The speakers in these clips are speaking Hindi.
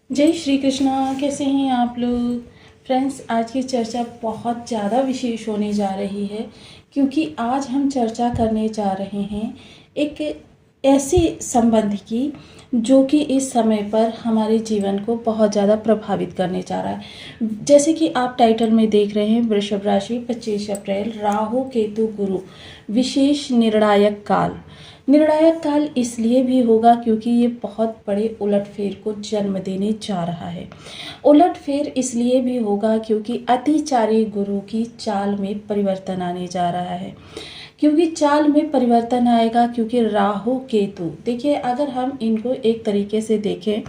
जय श्री कृष्णा। कैसे हैं आप लोग? फ्रेंड्स, आज की चर्चा बहुत ज़्यादा विशेष होने जा रही है, क्योंकि आज हम चर्चा करने जा रहे हैं एक ऐसे संबंध की जो कि इस समय पर हमारे जीवन को बहुत ज़्यादा प्रभावित करने जा रहा है। जैसे कि आप टाइटल में देख रहे हैं, वृषभ राशि 25 अप्रैल, राहु केतु गुरु, विशेष निर्णायक काल। निर्णायक काल इसलिए भी होगा क्योंकि ये बहुत बड़े उलटफेर को जन्म देने जा रहा है। उलटफेर इसलिए भी होगा क्योंकि अतिचारी गुरु की चाल में परिवर्तन आने जा रहा है। क्योंकि चाल में परिवर्तन आएगा, क्योंकि राहु केतु, देखिए अगर हम इनको एक तरीके से देखें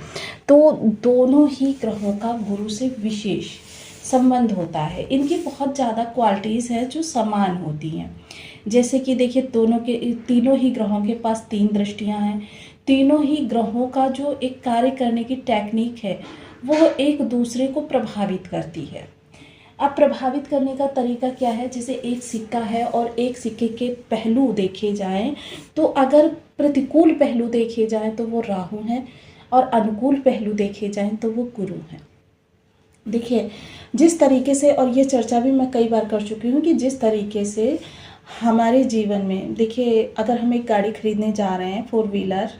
तो दोनों ही ग्रहों का गुरु से विशेष संबंध होता है। इनकी बहुत ज़्यादा क्वालिटीज़ हैं जो समान होती हैं। जैसे कि देखिए, तीनों ही ग्रहों के पास 3 दृष्टियां हैं। तीनों ही ग्रहों का जो एक कार्य करने की टेक्निक है वो एक दूसरे को प्रभावित करती है। अब प्रभावित करने का तरीका क्या है? जैसे एक सिक्का है और एक सिक्के के पहलू देखे जाएं तो अगर प्रतिकूल पहलू देखे जाएं तो वो राहु हैं और अनुकूल पहलू देखे जाएं तो वो गुरु हैं। देखिए जिस तरीके से, और ये चर्चा भी मैं कई बार कर चुकी हूँ, कि जिस तरीके से हमारे जीवन में, देखिए अगर हम एक गाड़ी खरीदने जा रहे हैं, 4 व्हीलर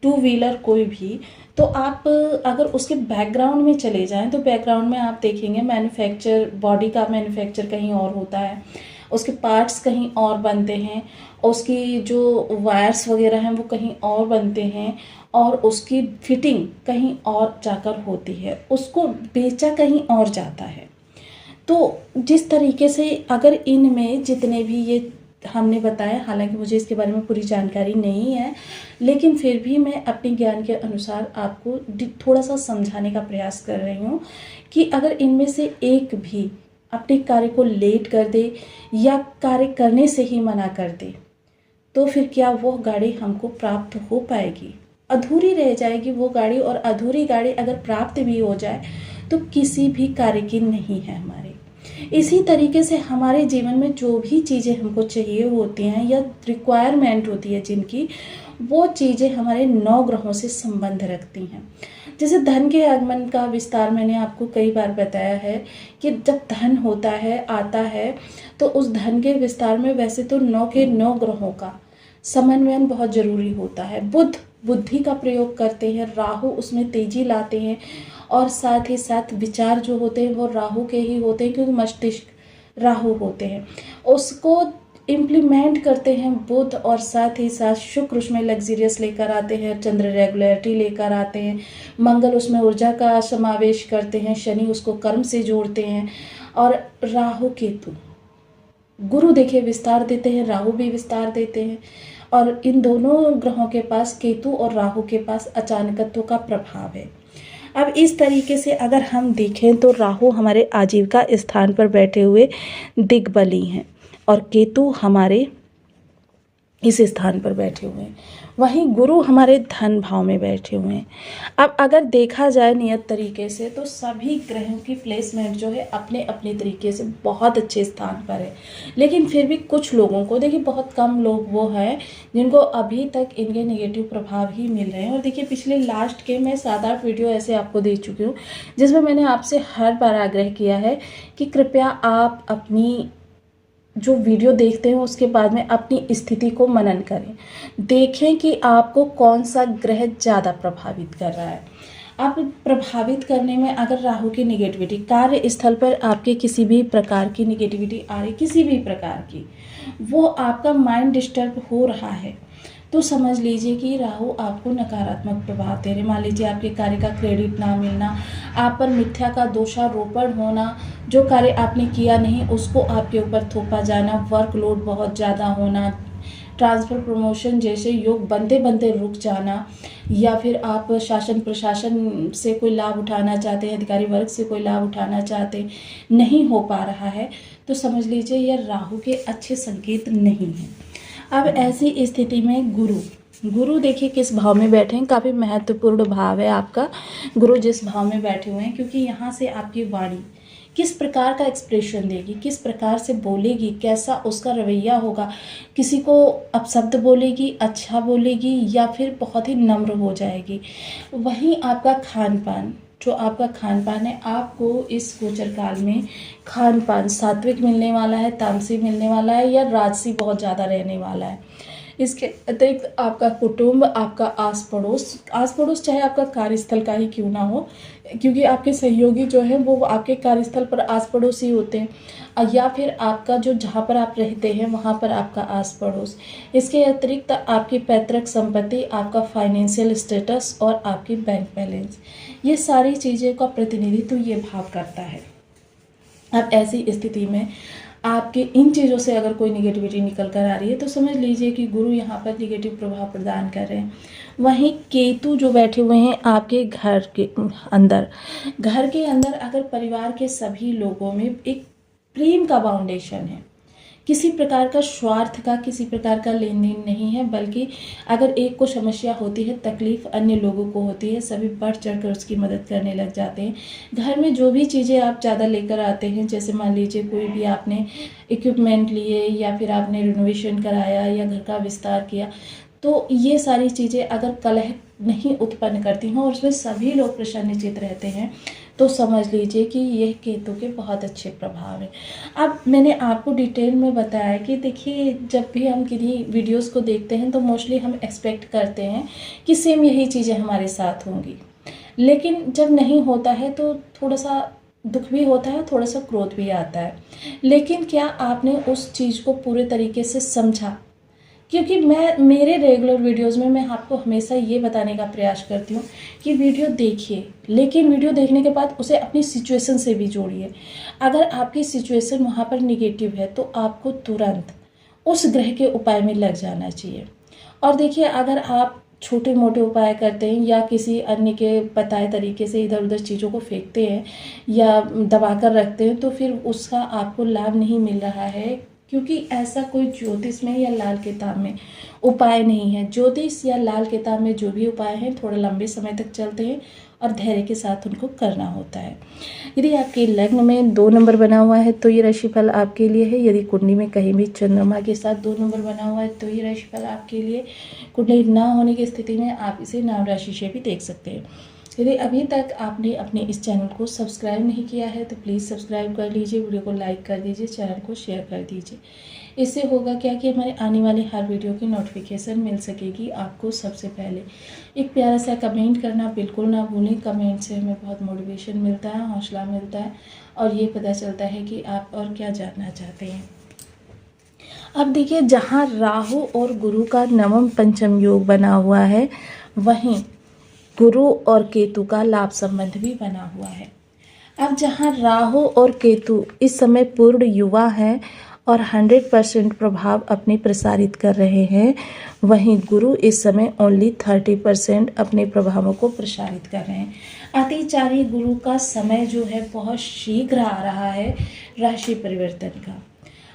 2 व्हीलर कोई भी, तो आप अगर उसके बैकग्राउंड में चले जाएं तो बैकग्राउंड में आप देखेंगे मैन्युफैक्चर, बॉडी का मैन्युफैक्चर कहीं और होता है, उसके पार्ट्स कहीं और बनते हैं, उसकी जो वायर्स वगैरह हैं वो कहीं और बनते हैं, और उसकी फिटिंग कहीं और जाकर होती है, उसको बेचा कहीं और जाता है। तो जिस तरीके से अगर इनमें जितने भी ये हमने बताया, हालांकि मुझे इसके बारे में पूरी जानकारी नहीं है, लेकिन फिर भी मैं अपने ज्ञान के अनुसार आपको थोड़ा सा समझाने का प्रयास कर रही हूँ कि अगर इनमें से एक भी अपने कार्य को लेट कर दे या कार्य करने से ही मना कर दे तो फिर क्या वो गाड़ी हमको प्राप्त हो पाएगी? अधूरी रह जाएगी वो गाड़ी। और अधूरी गाड़ी अगर प्राप्त भी हो जाए तो किसी भी कार्य की नहीं है हमारे। इसी तरीके से हमारे जीवन में जो भी चीज़ें हमको चाहिए होती हैं या रिक्वायरमेंट होती है जिनकी, वो चीज़ें हमारे 9 ग्रहों से संबंध रखती हैं। जैसे धन के आगमन का विस्तार मैंने आपको कई बार बताया है कि जब धन होता है, आता है, तो उस धन के विस्तार में वैसे तो 9 के 9 ग्रहों का समन्वयन बहुत ज़रूरी होता है। बुध बुद्धि का प्रयोग करते हैं, राहु उसमें तेजी लाते हैं, और साथ ही साथ विचार जो होते हैं वो राहु के ही होते हैं, क्योंकि मस्तिष्क राहु होते हैं। उसको इम्प्लीमेंट करते हैं बुध, और साथ ही साथ शुक्र उसमें लग्जरियस लेकर आते हैं, चंद्र रेगुलरिटी लेकर आते हैं, मंगल उसमें ऊर्जा का समावेश करते हैं, शनि उसको कर्म से जोड़ते हैं, और राहु केतु, गुरु देखिए विस्तार देते हैं, राहु भी विस्तार देते हैं। और इन दोनों ग्रहों के पास, केतु और राहु के पास, अचानकत्व का प्रभाव है। अब इस तरीके से अगर हम देखें तो राहु हमारे आजीविका स्थान पर बैठे हुए दिग्बली हैं और केतु हमारे इस स्थान पर बैठे हुए हैं, वहीं गुरु हमारे धन भाव में बैठे हुए हैं। अब अगर देखा जाए नियत तरीके से तो सभी ग्रहों की प्लेसमेंट जो है अपने अपने तरीके से बहुत अच्छे स्थान पर है, लेकिन फिर भी कुछ लोगों को, देखिए बहुत कम लोग वो हैं जिनको अभी तक इनके नेगेटिव प्रभाव ही मिल रहे हैं। और देखिए पिछले लास्ट के मैं 7-8 वीडियो ऐसे आपको दे चुकी हूँ जिसमें मैंने आपसे हर बार आग्रह किया है कि कृपया आप अपनी जो वीडियो देखते हैं उसके बाद में अपनी स्थिति को मनन करें, देखें कि आपको कौन सा ग्रह ज़्यादा प्रभावित कर रहा है। आप प्रभावित करने में अगर राहु की निगेटिविटी, कार्य स्थल पर आपके किसी भी प्रकार की निगेटिविटी आ रही, किसी भी प्रकार की, वो आपका माइंड डिस्टर्ब हो रहा है, तो समझ लीजिए कि राहु आपको नकारात्मक प्रभाव दे रहे। मान लीजिए आपके कार्य का क्रेडिट ना मिलना, आप पर मिथ्या का दोषारोपण होना, जो कार्य आपने किया नहीं उसको आपके ऊपर थोपा जाना, वर्कलोड बहुत ज़्यादा होना, ट्रांसफ़र प्रमोशन जैसे योग बनते बनते रुक जाना, या फिर आप शासन प्रशासन से कोई लाभ उठाना चाहते हैं, अधिकारी वर्ग से कोई लाभ उठाना चाहते हैं, नहीं हो पा रहा है, तो समझ लीजिए यह राहु के अच्छे संकेत नहीं हैं। अब ऐसी स्थिति में गुरु देखिए किस भाव में बैठे हैं, काफ़ी महत्वपूर्ण भाव है आपका। गुरु जिस भाव में बैठे हुए हैं, क्योंकि यहाँ से आपकी वाणी किस प्रकार का एक्सप्रेशन देगी, किस प्रकार से बोलेगी, कैसा उसका रवैया होगा, किसी को अपशब्द बोलेगी, अच्छा बोलेगी, या फिर बहुत ही नम्र हो जाएगी। वहीं आपका खान पान, जो आपका खान पान है, आपको इस गोचर काल में खान पान सात्विक मिलने वाला है, तामसी मिलने वाला है या राजसी बहुत ज़्यादा रहने वाला है। इसके अतिरिक्त आपका कुटुंब, आपका आस पड़ोस चाहे आपका कार्यस्थल का ही क्यों ना हो, क्योंकि आपके सहयोगी जो है वो आपके कार्यस्थल पर आस पड़ोस ही होते हैं, या फिर आपका जो जहाँ पर आप रहते हैं वहाँ पर आपका आस पड़ोस। इसके अतिरिक्त आपकी पैतृक संपत्ति, आपका फाइनेंशियल स्टेटस और आपकी बैंक बैलेंस, ये सारी चीज़ें का प्रतिनिधित्व ये भाव करता है। अब ऐसी स्थिति में आपके इन चीज़ों से अगर कोई निगेटिविटी निकल कर आ रही है तो समझ लीजिए कि गुरु यहाँ पर निगेटिव प्रभाव प्रदान कर रहे हैं। वहीं केतु जो बैठे हुए हैं आपके घर के अंदर अगर परिवार के सभी लोगों में एक प्रेम का फाउंडेशन है, किसी प्रकार का स्वार्थ का, किसी प्रकार का लेन देन नहीं है, बल्कि अगर एक को समस्या होती है, तकलीफ अन्य लोगों को होती है, सभी बढ़ चढ़कर उसकी मदद करने लग जाते हैं। घर में जो भी चीज़ें आप ज़्यादा लेकर आते हैं, जैसे मान लीजिए कोई भी आपने इक्विपमेंट लिए या फिर आपने रिनोवेशन कराया या घर का विस्तार किया, तो ये सारी चीज़ें अगर कलह नहीं उत्पन्न करती हैं और उसमें सभी लोग प्रसन्नचित्त रहते हैं, तो समझ लीजिए कि यह केतु के बहुत अच्छे प्रभाव हैं। अब मैंने आपको डिटेल में बताया कि देखिए, जब भी हम किन्हीं वीडियोस को देखते हैं तो मोस्टली हम एक्सपेक्ट करते हैं कि सेम यही चीज़ें हमारे साथ होंगी, लेकिन जब नहीं होता है तो थोड़ा सा दुख भी होता है, थोड़ा सा क्रोध भी आता है। लेकिन क्या आपने उस चीज़ को पूरे तरीके से समझा? क्योंकि मेरे रेगुलर वीडियोस में मैं आपको हमेशा ये बताने का प्रयास करती हूँ कि वीडियो देखिए, लेकिन वीडियो देखने के बाद उसे अपनी सिचुएशन से भी जोड़िए। अगर आपकी सिचुएशन वहाँ पर निगेटिव है तो आपको तुरंत उस ग्रह के उपाय में लग जाना चाहिए। और देखिए, अगर आप छोटे मोटे उपाय करते हैं या किसी अन्य के बताए तरीके से इधर उधर चीज़ों को फेंकते हैं या दबा कर रखते हैं, तो फिर उसका आपको लाभ नहीं मिल रहा है, क्योंकि ऐसा कोई ज्योतिष में या लाल किताब में उपाय नहीं है। ज्योतिष या लाल किताब में जो भी उपाय हैं थोड़े लंबे समय तक चलते हैं और धैर्य के साथ उनको करना होता है। यदि आपके लग्न में 2 नंबर बना हुआ है तो ये राशिफल आपके लिए है। यदि कुंडली में कहीं भी चंद्रमा के साथ 2 नंबर बना हुआ है तो ये राशिफल आपके लिए। कुंडली ना होने की स्थिति में आप इसे नाम राशि से भी देख सकते हैं। यदि अभी तक आपने अपने इस चैनल को सब्सक्राइब नहीं किया है तो प्लीज़ सब्सक्राइब कर लीजिए, वीडियो को लाइक कर दीजिए, चैनल को शेयर कर दीजिए। इससे होगा क्या कि हमारे आने वाली हर वीडियो की नोटिफिकेशन मिल सकेगी आपको सबसे पहले। एक प्यारा सा कमेंट करना बिल्कुल ना भूलें। कमेंट से हमें बहुत मोटिवेशन मिलता है, हौसला मिलता है और ये पता चलता है कि आप और क्या जानना चाहते हैं। अब देखिए, जहाँ राहु और गुरु का नवम पंचम योग बना हुआ है, वहीं गुरु और केतु का लाभ संबंध भी बना हुआ है। अब जहाँ राहु और केतु इस समय पूर्ण युवा हैं और 100% प्रभाव अपने प्रसारित कर रहे हैं, वहीं गुरु इस समय ओनली 30% अपने प्रभावों को प्रसारित कर रहे हैं। अतिचारी गुरु का समय जो है बहुत शीघ्र आ रहा है राशि परिवर्तन का।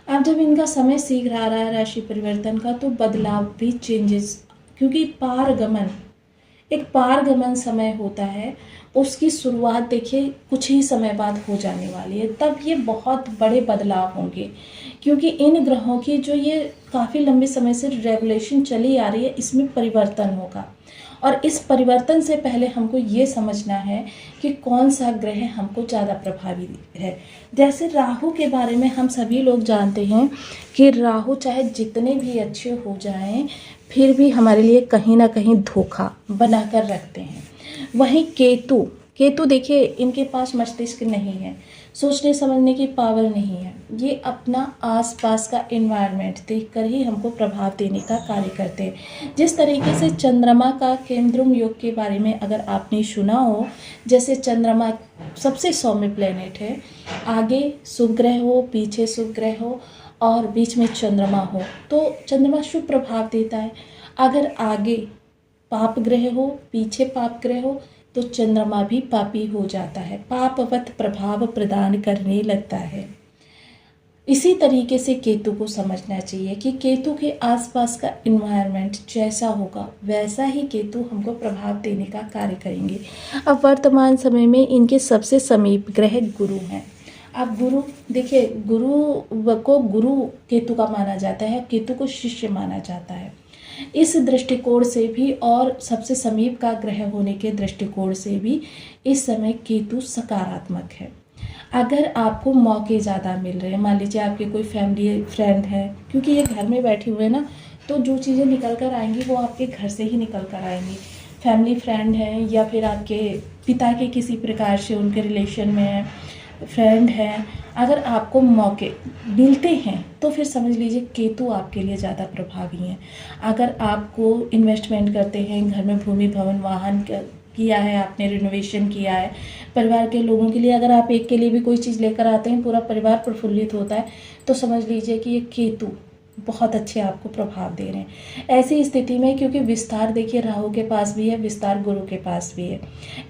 अब जब इनका समय शीघ्र आ रहा है राशि परिवर्तन का, तो बदलाव भी, चेंजेस, क्योंकि एक पारगमन समय होता है, उसकी शुरुआत देखिए कुछ ही समय बाद हो जाने वाली है। तब ये बहुत बड़े बदलाव होंगे, क्योंकि इन ग्रहों की जो ये काफ़ी लंबे समय से रेगुलेशन चली आ रही है, इसमें परिवर्तन होगा। और इस परिवर्तन से पहले हमको ये समझना है कि कौन सा ग्रह हमको ज़्यादा प्रभावी है। जैसे राहु के बारे में हम सभी लोग जानते हैं कि राहु चाहे जितने भी अच्छे हो जाएं, फिर भी हमारे लिए कहीं ना कहीं धोखा बना कर रखते हैं। वहीं केतु देखिए, इनके पास मस्तिष्क नहीं है, सोचने समझने की पावर नहीं है। ये अपना आसपास का एनवायरनमेंट देखकर ही हमको प्रभाव देने का कार्य करते हैं। जिस तरीके से चंद्रमा का केंद्रुम योग के बारे में अगर आपने सुना हो, जैसे चंद्रमा सबसे सौम्य प्लेनेट है, आगे शुभ ग्रह हो, पीछे शुभ ग्रह हो और बीच में चंद्रमा हो, तो चंद्रमा शुभ प्रभाव देता है। अगर आगे पाप ग्रह हो, पीछे पाप ग्रह हो, तो चंद्रमा भी पापी हो जाता है, पापवत प्रभाव प्रदान करने लगता है। इसी तरीके से केतु को समझना चाहिए कि केतु के आसपास का एनवायरनमेंट जैसा होगा वैसा ही केतु हमको प्रभाव देने का कार्य करेंगे। अब वर्तमान समय में इनके सबसे समीप ग्रह गुरु हैं। अब गुरु देखिए, गुरु को गुरु केतु का माना जाता है, केतु को शिष्य माना जाता है। इस दृष्टिकोण से भी और सबसे समीप का ग्रह होने के दृष्टिकोण से भी इस समय केतु सकारात्मक है। अगर आपको मौके ज़्यादा मिल रहे हैं, मान लीजिए आपके कोई फैमिली फ्रेंड है, क्योंकि ये घर में बैठे हुए हैं ना, तो जो चीज़ें निकल कर आएंगी वो आपके घर से ही निकल कर आएंगी। फैमिली फ्रेंड है या फिर आपके पिता के किसी प्रकार से उनके रिलेशन में है, फ्रेंड है, अगर आपको मौके मिलते हैं तो फिर समझ लीजिए केतु आपके लिए ज़्यादा प्रभावी हैं। अगर आपको इन्वेस्टमेंट करते हैं, घर में भूमि भवन वाहन किया है, आपने रिनोवेशन किया है, परिवार के लोगों के लिए अगर आप एक के लिए भी कोई चीज़ लेकर आते हैं, पूरा परिवार प्रफुल्लित होता है, तो समझ लीजिए कि ये केतु बहुत अच्छे आपको प्रभाव दे रहे हैं। ऐसी स्थिति में, क्योंकि विस्तार देखिए राहु के पास भी है, विस्तार गुरु के पास भी है,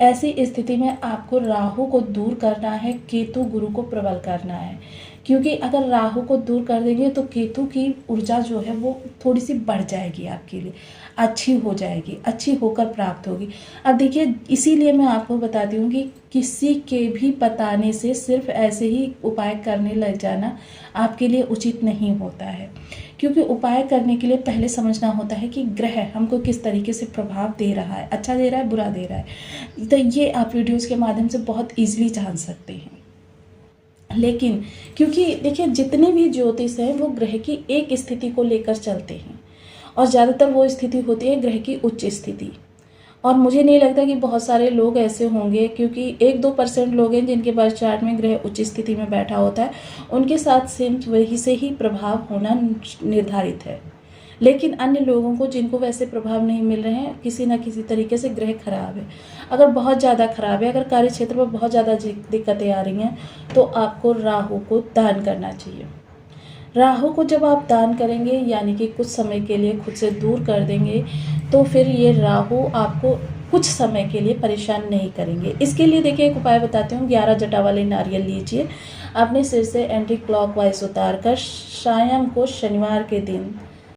ऐसी स्थिति में आपको राहु को दूर करना है, केतु गुरु को प्रबल करना है। क्योंकि अगर राहु को दूर कर देंगे तो केतु की ऊर्जा जो है वो थोड़ी सी बढ़ जाएगी, आपके लिए अच्छी हो जाएगी, अच्छी होकर प्राप्त होगी। अब देखिए, इसीलिए मैं आपको बताती हूँ कि किसी के भी बताने से सिर्फ ऐसे ही उपाय करने लग जाना आपके लिए उचित नहीं होता है। क्योंकि उपाय करने के लिए पहले समझना होता है कि ग्रह हमको किस तरीके से प्रभाव दे रहा है, अच्छा दे रहा है, बुरा दे रहा है। तो ये आप वीडियोज़ के माध्यम से बहुत ईजिली जान सकते हैं। लेकिन क्योंकि देखिए, जितने भी ज्योतिष हैं वो ग्रह की एक स्थिति को लेकर चलते हैं, और ज़्यादातर वो स्थिति होती है ग्रह की उच्च स्थिति। और मुझे नहीं लगता कि बहुत सारे लोग ऐसे होंगे, क्योंकि 1-2% लोग हैं जिनके बर्थ चार्ट में ग्रह उच्च स्थिति में बैठा होता है, उनके साथ सेम वही से ही प्रभाव होना निर्धारित है। लेकिन अन्य लोगों को जिनको वैसे प्रभाव नहीं मिल रहे हैं, किसी न किसी तरीके से ग्रह खराब है। अगर बहुत ज़्यादा खराब है, अगर कार्य क्षेत्र में बहुत ज़्यादा दिक्कतें आ रही हैं, तो आपको राहु को दान करना चाहिए। राहु को जब आप दान करेंगे, यानी कि कुछ समय के लिए खुद से दूर कर देंगे, तो फिर ये राहु आपको कुछ समय के लिए परेशान नहीं करेंगे। इसके लिए देखिए, एक उपाय बताती हूँ। 11 जटा वाले नारियल लीजिए, अपने सिर से एंटी क्लॉकवाइज उतार कर शाम को शनिवार के दिन